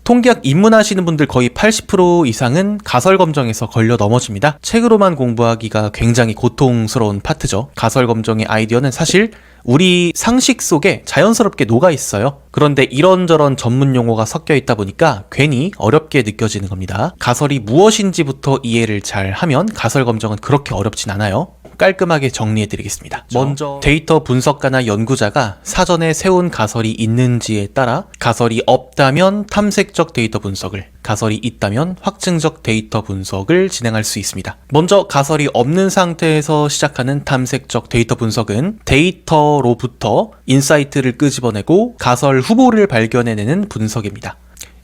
통계학 입문하시는 분들 거의 80% 이상은 가설 검정에서 걸려 넘어집니다. 책으로만 공부하기가 굉장히 고통스러운 파트죠. 가설 검정의 아이디어는 사실 우리 상식 속에 자연스럽게 녹아 있어요. 그런데 이런저런 전문 용어가 섞여 있다 보니까 괜히 어렵게 느껴지는 겁니다. 가설이 무엇인지부터 이해를 잘 하면 가설 검정은 그렇게 어렵진 않아요. 깔끔하게 정리해 드리겠습니다. 먼저 데이터 분석가나 연구자가 사전에 세운 가설이 있는지에 따라 가설이 없다면 탐색적 데이터 분석을, 가설이 있다면 확증적 데이터 분석을 진행할 수 있습니다. 먼저 가설이 없는 상태에서 시작하는 탐색적 데이터 분석은 데이터로부터 인사이트를 끄집어내고 가설 후보를 발견해내는 분석입니다.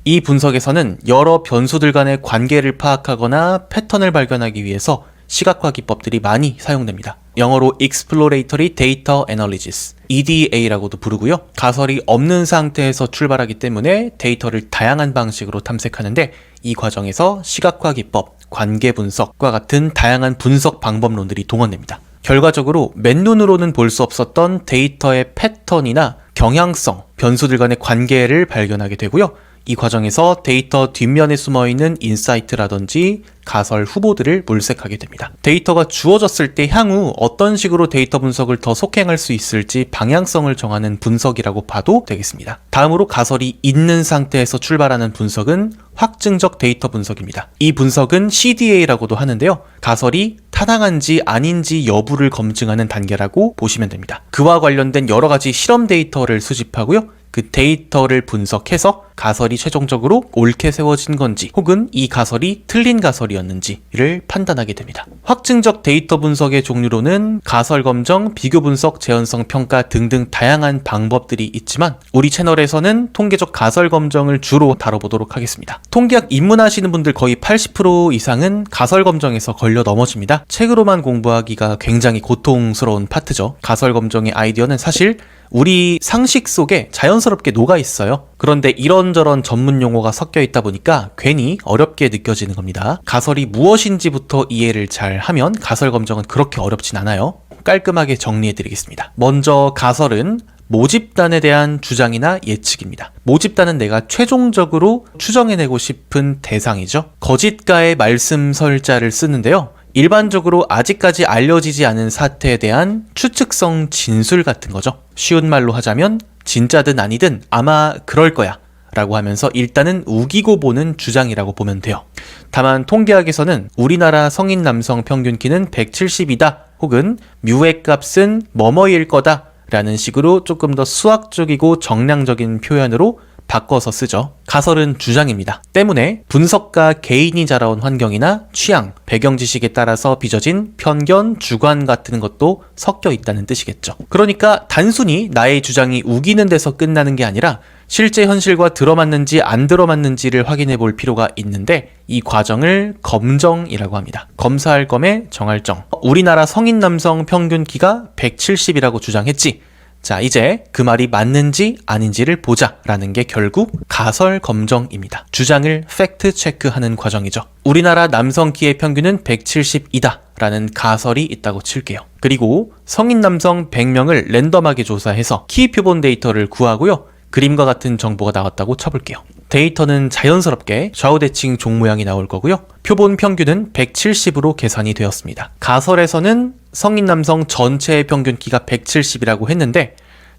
이 분석에서는 여러 변수들 간의 관계를 파악하거나 패턴을 발견하기 위해서 시각화 기법들이 많이 사용됩니다. 영어로 Exploratory Data Analysis, EDA라고도 부르고요. 가설이 없는 상태에서 출발하기 때문에 데이터를 다양한 방식으로 탐색하는데 이 과정에서 시각화 기법, 관계 분석과 같은 다양한 분석 방법론들이 동원됩니다. 결과적으로 맨눈으로는 볼 수 없었던 데이터의 패턴이나 경향성, 변수들 간의 관계를 발견하게 되고요. 이 과정에서 데이터 뒷면에 숨어있는 인사이트라든지 가설 후보들을 물색하게 됩니다. 데이터가 주어졌을 때 향후 어떤 식으로 데이터 분석을 더 속행할 수 있을지 방향성을 정하는 분석이라고 봐도 되겠습니다. 다음으로 가설이 있는 상태에서 출발하는 분석은 확증적 데이터 분석입니다. 이 분석은 CDA라고도 하는데요. 가설이 타당한지 아닌지 여부를 검증하는 단계라고 보시면 됩니다. 그와 관련된 여러 가지 실험 데이터를 수집하고요. 그 데이터를 분석해서 가설이 최종적으로 옳게 세워진 건지 혹은 이 가설이 틀린 가설이었는지를 판단하게 됩니다. 확증적 데이터 분석의 종류로는 가설 검정, 비교 분석, 재현성 평가 등등 다양한 방법들이 있지만 우리 채널에서는 통계적 가설 검정을 주로 다뤄보도록 하겠습니다. 통계학 입문하시는 분들 거의 80% 이상은 가설 검정에서 걸려 넘어집니다. 책으로만 공부하기가 굉장히 고통스러운 파트죠. 가설 검정의 아이디어는 사실 우리 상식 속에 자연스럽게 녹아 있어요. 그런데 이런저런 전문 용어가 섞여 있다 보니까 괜히 어렵게 느껴지는 겁니다. 가설이 무엇인지부터 이해를 잘 하면 가설 검정은 그렇게 어렵진 않아요. 깔끔하게 정리해 드리겠습니다. 먼저 가설은 모집단에 대한 주장이나 예측입니다. 모집단은 내가 최종적으로 추정해내고 싶은 대상이죠. 거짓가의 말씀설자를 쓰는데요. 일반적으로 아직까지 알려지지 않은 사태에 대한 추측성 진술 같은 거죠. 쉬운 말로 하자면 진짜든 아니든 아마 그럴 거야 라고 하면서 일단은 우기고 보는 주장이라고 보면 돼요. 다만 통계학에서는 우리나라 성인 남성 평균 키는 170이다 혹은 뮤의 값은 뭐뭐일 거다 라는 식으로 조금 더 수학적이고 정량적인 표현으로 바꿔서 쓰죠. 가설은 주장입니다. 때문에 분석가 개인이 자라온 환경이나 취향, 배경 지식에 따라서 빚어진 편견, 주관 같은 것도 섞여 있다는 뜻이겠죠. 그러니까 단순히 나의 주장이 우기는 데서 끝나는 게 아니라 실제 현실과 들어맞는지 안 들어맞는지를 확인해 볼 필요가 있는데 이 과정을 검정이라고 합니다. 검사할 검에 정할 정. 우리나라 성인 남성 평균 키가 170이라고 주장했지. 자, 이제 그 말이 맞는지 아닌지를 보자라는 게 결국 가설 검정입니다. 주장을 팩트 체크하는 과정이죠. 우리나라 남성 키의 평균은 170이다 라는 가설이 있다고 칠게요. 그리고 성인 남성 100명을 랜덤하게 조사해서 키 표본 데이터를 구하고요. 그림과 같은 정보가 나왔다고 쳐볼게요. 데이터는 자연스럽게 좌우대칭 종 모양이 나올 거고요. 표본 평균은 170으로 계산이 되었습니다. 가설에서는 성인 남성 전체의 평균 키가 170이라고 했는데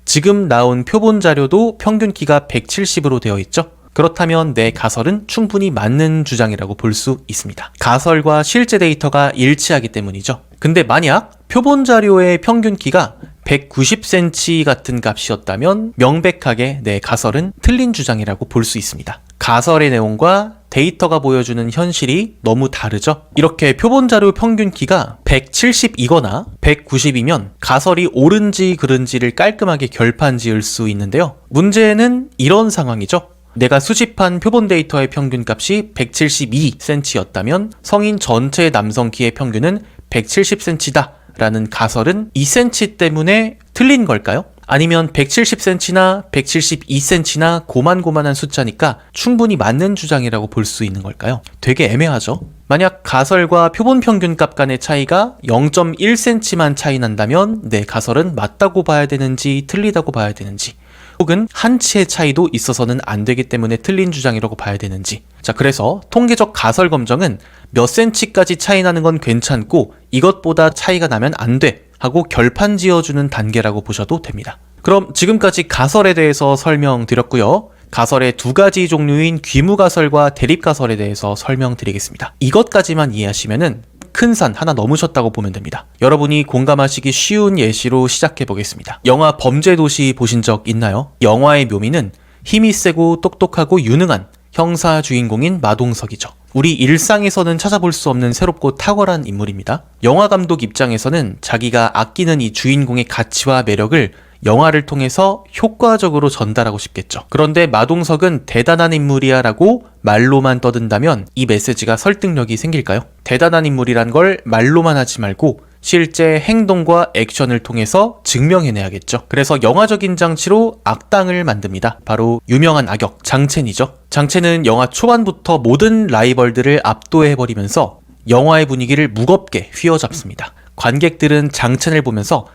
지금 나온 표본 자료도 평균 키가 170으로 되어 있죠. 그렇다면 내 가설은 충분히 맞는 주장이라고 볼 수 있습니다. 가설과 실제 데이터가 일치하기 때문이죠. 근데 만약 표본 자료의 평균 키가 190cm 같은 값이었다면 명백하게 내 가설은 틀린 주장이라고 볼 수 있습니다. 가설의 내용과 데이터가 보여주는 현실이 너무 다르죠? 이렇게 표본 자료 평균 키가 170이거나 190이면 가설이 옳은지 그른지를 깔끔하게 결판 지을 수 있는데요. 문제는 이런 상황이죠. 내가 수집한 표본 데이터의 평균 값이 172cm였다면 성인 전체 남성 키의 평균은 170cm다 라는 가설은 2cm 때문에 틀린 걸까요? 아니면 170cm나 172cm나 고만고만한 숫자니까 충분히 맞는 주장이라고 볼 수 있는 걸까요? 되게 애매하죠? 만약 가설과 표본 평균값 간의 차이가 0.1cm만 차이 난다면 내 가설은 맞다고 봐야 되는지 틀리다고 봐야 되는지 혹은 한치의 차이도 있어서는 안 되기 때문에 틀린 주장이라고 봐야 되는지. 자, 그래서 통계적 가설 검정은 몇 센치까지 차이 나는 건 괜찮고 이것보다 차이가 나면 안 돼 하고 결판 지어주는 단계라고 보셔도 됩니다. 그럼 지금까지 가설에 대해서 설명드렸고요. 가설의 두 가지 종류인 귀무가설과 대립가설에 대해서 설명드리겠습니다. 이것까지만 이해하시면은 큰 산 하나 넘으셨다고 보면 됩니다. 여러분이 공감하시기 쉬운 예시로 시작해 보겠습니다. 영화 범죄도시 보신 적 있나요? 영화의 묘미는 힘이 세고 똑똑하고 유능한 형사 주인공인 마동석이죠. 우리 일상에서는 찾아볼 수 없는 새롭고 탁월한 인물입니다. 영화 감독 입장에서는 자기가 아끼는 이 주인공의 가치와 매력을 영화를 통해서 효과적으로 전달하고 싶겠죠. 그런데 마동석은 대단한 인물이야 라고 말로만 떠든다면 이 메시지가 설득력이 생길까요? 대단한 인물이란 걸 말로만 하지 말고 실제 행동과 액션을 통해서 증명해내야겠죠. 그래서 영화적인 장치로 악당을 만듭니다. 바로 유명한 악역 장첸이죠. 장첸은 영화 초반부터 모든 라이벌들을 압도해버리면서 영화의 분위기를 무겁게 휘어잡습니다. 관객들은 장첸을 보면서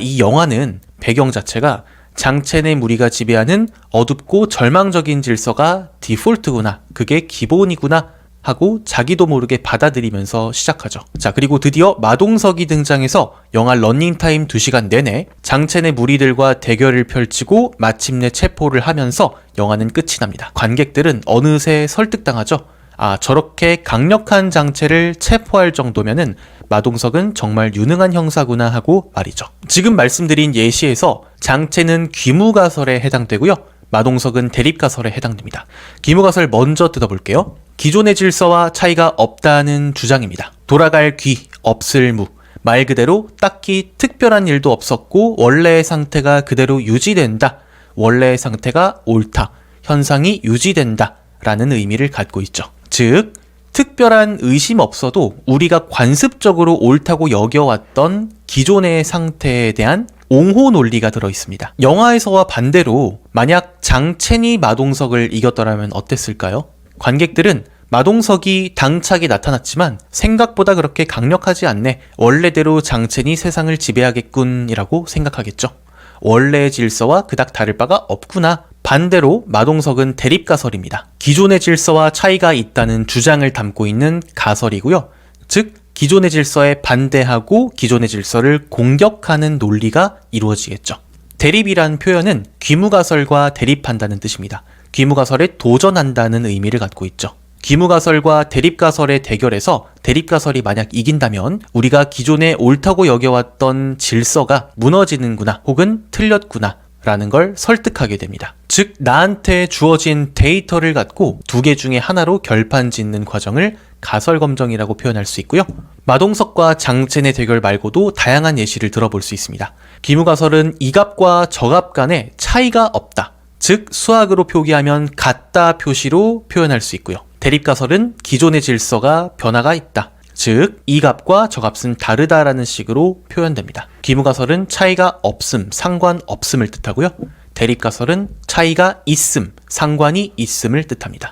이 영화는 배경 자체가 장첸의 무리가 지배하는 어둡고 절망적인 질서가 디폴트구나, 그게 기본이구나 하고 자기도 모르게 받아들이면서 시작하죠. 자, 그리고 드디어 마동석이 등장해서 영화 러닝타임 2시간 내내 장첸의 무리들과 대결을 펼치고 마침내 체포를 하면서 영화는 끝이 납니다. 관객들은 어느새 설득당하죠. 저렇게 강력한 장체를 체포할 정도면은 마동석은 정말 유능한 형사구나 하고 말이죠. 지금 말씀드린 예시에서 장체는 귀무가설에 해당되고요. 마동석은 대립가설에 해당됩니다. 귀무가설 먼저 뜯어볼게요. 기존의 질서와 차이가 없다는 주장입니다. 돌아갈 귀, 없을 무. 말 그대로 딱히 특별한 일도 없었고 원래의 상태가 그대로 유지된다. 원래의 상태가 옳다. 현상이 유지된다. 라는 의미를 갖고 있죠. 즉, 특별한 의심 없어도 우리가 관습적으로 옳다고 여겨왔던 기존의 상태에 대한 옹호 논리가 들어있습니다. 영화에서와 반대로 만약 장첸이 마동석을 이겼더라면 어땠을까요? 관객들은 마동석이 당차게 나타났지만 생각보다 그렇게 강력하지 않네. 원래대로 장첸이 세상을 지배하겠군이라고 생각하겠죠. 원래의 질서와 그닥 다를 바가 없구나. 반대로 마동석은 대립가설입니다. 기존의 질서와 차이가 있다는 주장을 담고 있는 가설이고요. 즉, 기존의 질서에 반대하고 기존의 질서를 공격하는 논리가 이루어지겠죠. 대립이란 표현은 귀무가설과 대립한다는 뜻입니다. 귀무가설에 도전한다는 의미를 갖고 있죠. 귀무가설과 대립가설의 대결에서 대립가설이 만약 이긴다면 우리가 기존에 옳다고 여겨왔던 질서가 무너지는구나 혹은 틀렸구나 라는 걸 설득하게 됩니다. 즉, 나한테 주어진 데이터를 갖고 두 개 중에 하나로 결판 짓는 과정을 가설검정이라고 표현할 수 있고요. 마동석과 장첸의 대결 말고도 다양한 예시를 들어볼 수 있습니다. 귀무가설은 이갑과 저갑 간에 차이가 없다. 즉, 수학으로 표기하면 같다 표시로 표현할 수 있고요. 대립가설은 기존의 질서가 변화가 있다. 즉, 이 값과 저 값은 다르다라는 식으로 표현됩니다. 귀무가설은 차이가 없음, 상관없음을 뜻하고요. 대립가설은 차이가 있음, 상관이 있음을 뜻합니다.